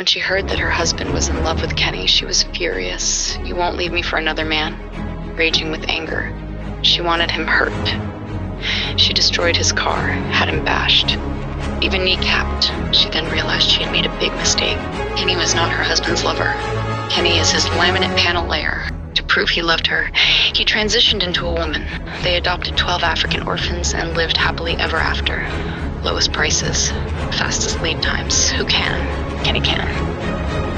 When she heard that her husband was in love with Kenny, she was furious. "You won't leave me for another man." Raging with anger, she wanted him hurt. She destroyed his car, had him bashed, even kneecapped. She then realized she had made a big mistake. Kenny was not her husband's lover. Kenny is his laminate panel layer. To prove he loved her, he transitioned into a woman. They adopted 12 African orphans and lived happily ever after. Lowest prices, fastest lead times. Who can? Kenny can.